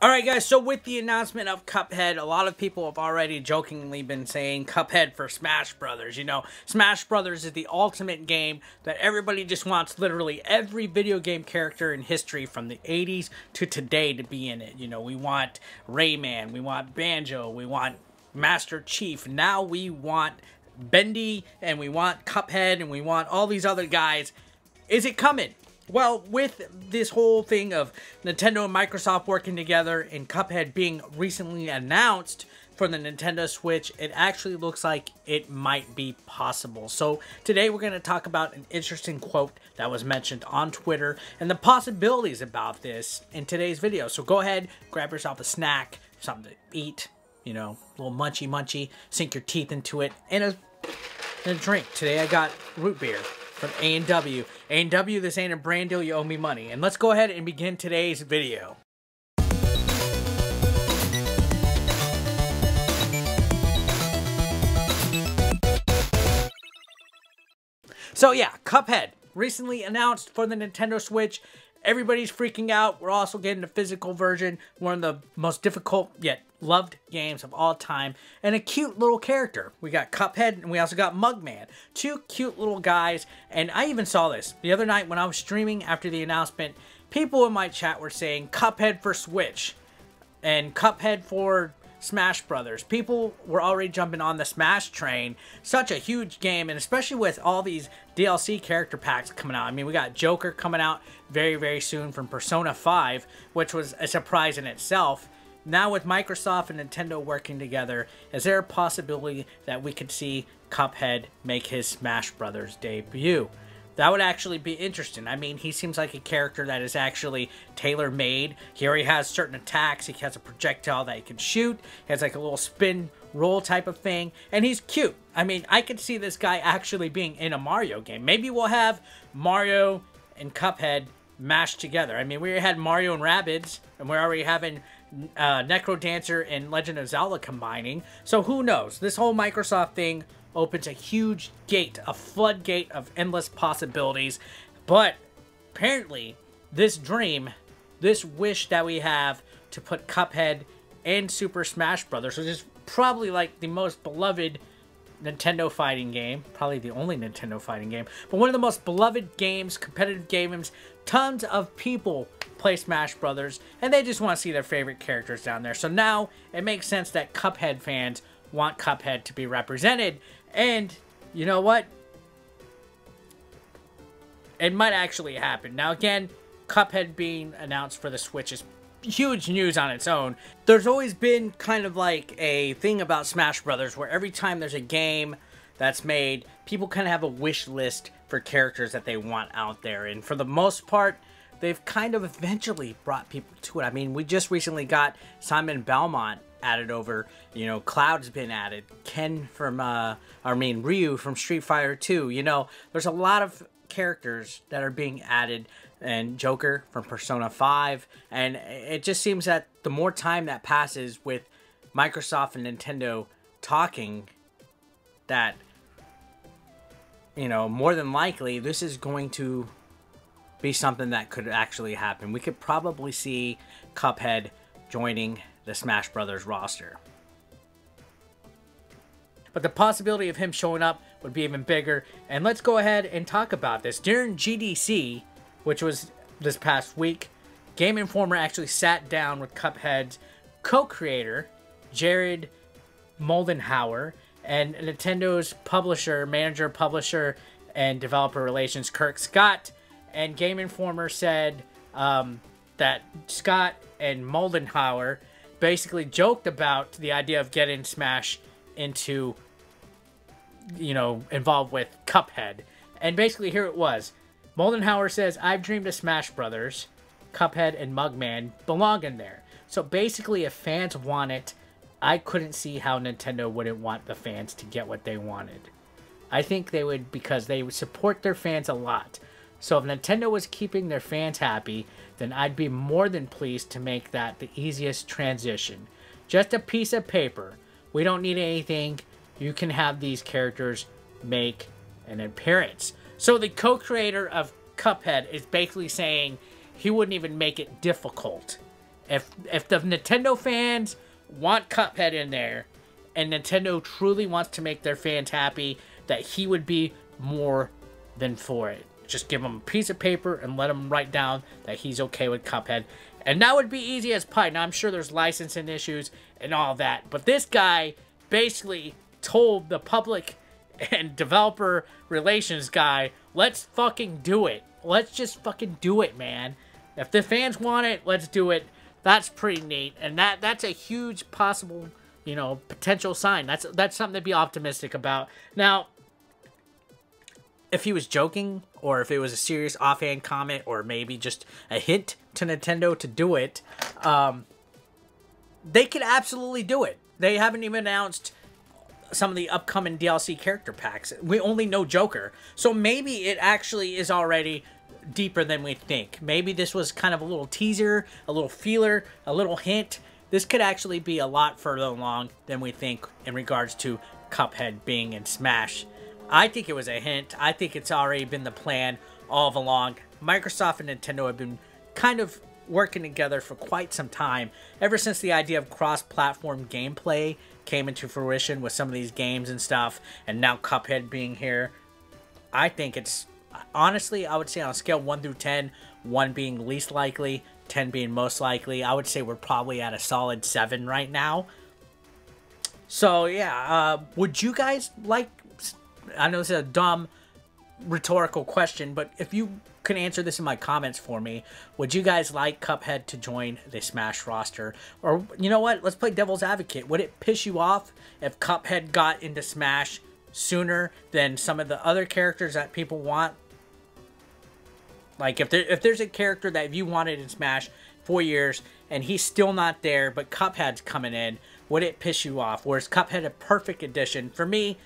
Alright guys, so with the announcement of Cuphead, a lot of people have already jokingly been saying Cuphead for Smash Brothers. You know, Smash Brothers is the ultimate game that everybody just wants literally every video game character in history from the 80s to today to be in it. You know, we want Rayman, we want Banjo, we want Master Chief, now we want Bendy, and we want Cuphead, and we want all these other guys. Is it coming? Well, with this whole thing of Nintendo and Microsoft working together and Cuphead being recently announced for the Nintendo Switch, it actually looks like it might be possible. So today we're going to talk about an interesting quote that was mentioned on Twitter and the possibilities about this in today's video. So go ahead, grab yourself a snack, something to eat, you know, a little munchy, sink your teeth into it, and a drink. Today I got root beer from A&W. A&W, this ain't a brand deal, you owe me money. And let's go ahead and begin today's video. So yeah, Cuphead, recently announced for the Nintendo Switch. Everybody's freaking out. We're also getting a physical version, one of the most difficult yet loved games of all time, and a cute little character. We got Cuphead and we also got Mugman. Two cute little guys, and I even saw this the other night when I was streaming after the announcement. People in my chat were saying Cuphead for Switch and Cuphead for Smash Brothers. People were already jumping on the Smash train. Such a huge game, and especially with all these DLC character packs coming out. I mean, we got Joker coming out very soon from Persona 5, which was a surprise in itself. Now with Microsoft and Nintendo working together, is there a possibility that we could see Cuphead make his Smash Brothers debut? That would actually be interesting. I mean, he seems like a character that is actually tailor-made. He already has certain attacks. He has a projectile that he can shoot. He has like a little spin roll type of thing. And he's cute. I mean, I could see this guy actually being in a Mario game. Maybe we'll have Mario and Cuphead mashed together. I mean, we had Mario and Rabbids, and we're already having Necro Dancer and Legend of Zelda combining. So who knows? This whole Microsoft thing opens a huge gate, a floodgate of endless possibilities. But apparently, this dream, this wish that we have to put Cuphead in Super Smash Brothers, which is probably like the most beloved Nintendo fighting game, probably the only Nintendo fighting game, but one of the most beloved games, competitive games. Tons of people play Smash Brothers, and they just want to see their favorite characters down there. So now it makes sense that Cuphead fans want Cuphead to be represented. And you know what? It might actually happen. Now again, Cuphead being announced for the Switch is huge news on its own. There's always been kind of like a thing about Smash Brothers where every time there's a game that's made, people kind of have a wish list for characters that they want out there. And for the most part, they've kind of eventually brought people to it. I mean, we just recently got Simon Belmont added over, you know, Cloud's been added, Ken from, Ryu from Street Fighter 2, you know, there's a lot of characters that are being added, and Joker from Persona 5, and it just seems that the more time that passes with Microsoft and Nintendo talking, that, you know, more than likely, this is going to be something that could actually happen. We could probably see Cuphead joining the Smash Brothers roster. But the possibility of him showing up would be even bigger. And let's go ahead and talk about this. During GDC, which was this past week, Game Informer actually sat down with Cuphead's co-creator, Jared Moldenhauer, and Nintendo's manager, publisher, and developer relations, Kirk Scott. And Game Informer said that Scott and Moldenhauer basically joked about the idea of getting Smash into, you know, involved with Cuphead. And basically here it was. Moldenhauer says, I've dreamed of Smash Brothers. Cuphead and Mugman belong in there. So basically, if fans want it, I couldn't see how Nintendo wouldn't want the fans to get what they wanted. I think they would, because they would support their fans a lot. So if Nintendo was keeping their fans happy, then I'd be more than pleased to make that the easiest transition. Just a piece of paper. We don't need anything. You can have these characters make an appearance. So the co-creator of Cuphead is basically saying he wouldn't even make it difficult If the Nintendo fans want Cuphead in there, and Nintendo truly wants to make their fans happy, that he would be more than for it. Just give him a piece of paper and let him write down that he's okay with Cuphead. And that would be easy as pie. Now, I'm sure there's licensing issues and all that. But this guy basically told the public and developer relations guy, let's fucking do it. Let's just fucking do it, man. If the fans want it, let's do it. That's pretty neat. And that's a huge possible, you know, potential sign. That's something to be optimistic about. Now, if he was joking, or if it was a serious offhand comment, or maybe just a hint to Nintendo to do it, they could absolutely do it. They haven't even announced some of the upcoming DLC character packs. We only know Joker. So maybe it actually is already deeper than we think. Maybe this was kind of a little teaser, a little feeler, a little hint. This could actually be a lot further along than we think in regards to Cuphead being in Smash. I think it was a hint. I think it's already been the plan all along. Microsoft and Nintendo have been kind of working together for quite some time. Ever since the idea of cross-platform gameplay came into fruition with some of these games and stuff, and now Cuphead being here, I think it's, honestly, I would say on a scale 1 through 10, 1 being least likely, 10 being most likely, I would say we're probably at a solid 7 right now. So, yeah, would you guys like, I know this is a dumb rhetorical question, but if you can answer this in my comments for me, would you guys like Cuphead to join the Smash roster? Or, you know what, let's play devil's advocate. Would it piss you off if Cuphead got into Smash sooner than some of the other characters that people want? Like, if there's a character that you wanted in Smash 4 years, and he's still not there, but Cuphead's coming in, would it piss you off? Or is Cuphead a perfect addition? For me,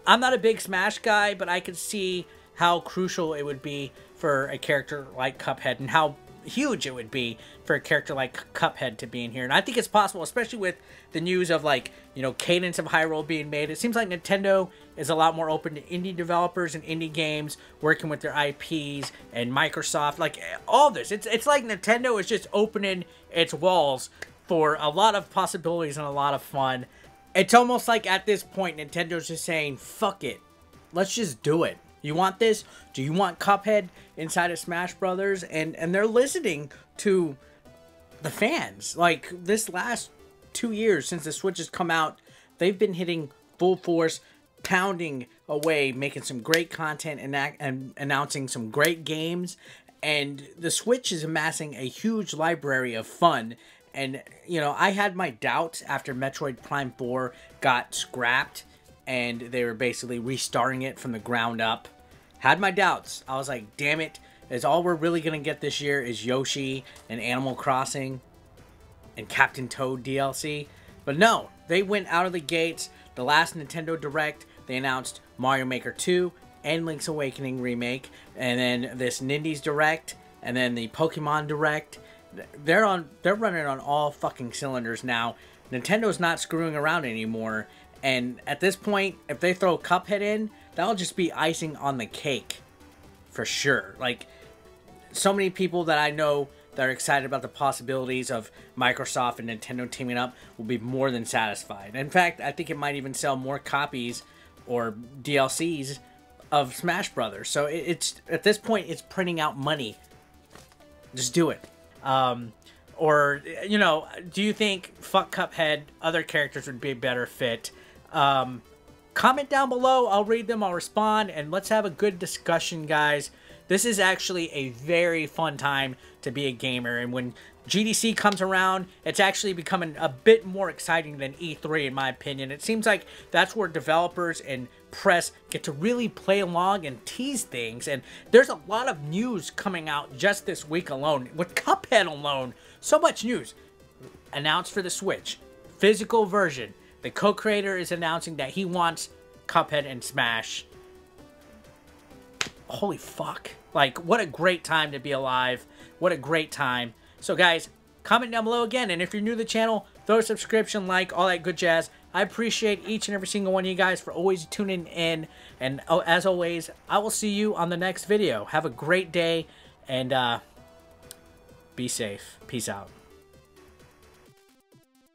I'm not a big Smash guy, but I could see how crucial it would be for a character like Cuphead, and how huge it would be for a character like Cuphead to be in here. And I think it's possible, especially with the news of, like, you know, Cadence of Hyrule being made. It seems like Nintendo is a lot more open to indie developers and indie games working with their IPs, and Microsoft, like, all this. It's like Nintendo is just opening its walls for a lot of possibilities and a lot of fun. It's almost like at this point, Nintendo's just saying, fuck it. Let's just do it. You want this? Do you want Cuphead inside of Smash Brothers? And they're listening to the fans. Like, this last 2 years since the Switch has come out, they've been hitting full force, pounding away, making some great content and announcing some great games. And the Switch is amassing a huge library of fun. And, you know, I had my doubts after Metroid Prime 4 got scrapped and they were basically restarting it from the ground up. Had my doubts. I was like, damn it, is all we're really going to get this year is Yoshi and Animal Crossing and Captain Toad DLC. But no, they went out of the gates. The last Nintendo Direct, they announced Mario Maker 2 and Link's Awakening Remake. And then this Nindies Direct, and then the Pokemon Direct. They're running on all fucking cylinders now. Nintendo's not screwing around anymore. And at this point, if they throw Cuphead in, that'll just be icing on the cake. For sure. Like, so many people that I know that are excited about the possibilities of Microsoft and Nintendo teaming up will be more than satisfied. In fact, I think it might even sell more copies or DLCs of Smash Brothers. So it's at this point, it's printing out money. Just do it. Or, you know, do you think fuck Cuphead, other characters would be a better fit? Comment down below. I'll read them. I'll respond. And let's have a good discussion, guys. This is actually a very fun time to be a gamer. And when GDC comes around, it's actually becoming a bit more exciting than E3, in my opinion. It seems like that's where developers and press get to really play along and tease things. And there's a lot of news coming out just this week alone. With Cuphead alone, so much news. Announced for the Switch. Physical version. The co-creator is announcing that he wants Cuphead and Smash. Holy fuck. Like, what a great time to be alive. What a great time. So, guys, comment down below again. And if you're new to the channel, throw a subscription, like, all that good jazz. I appreciate each and every single one of you guys for always tuning in. And as always, I will see you on the next video. Have a great day. And be safe. Peace out.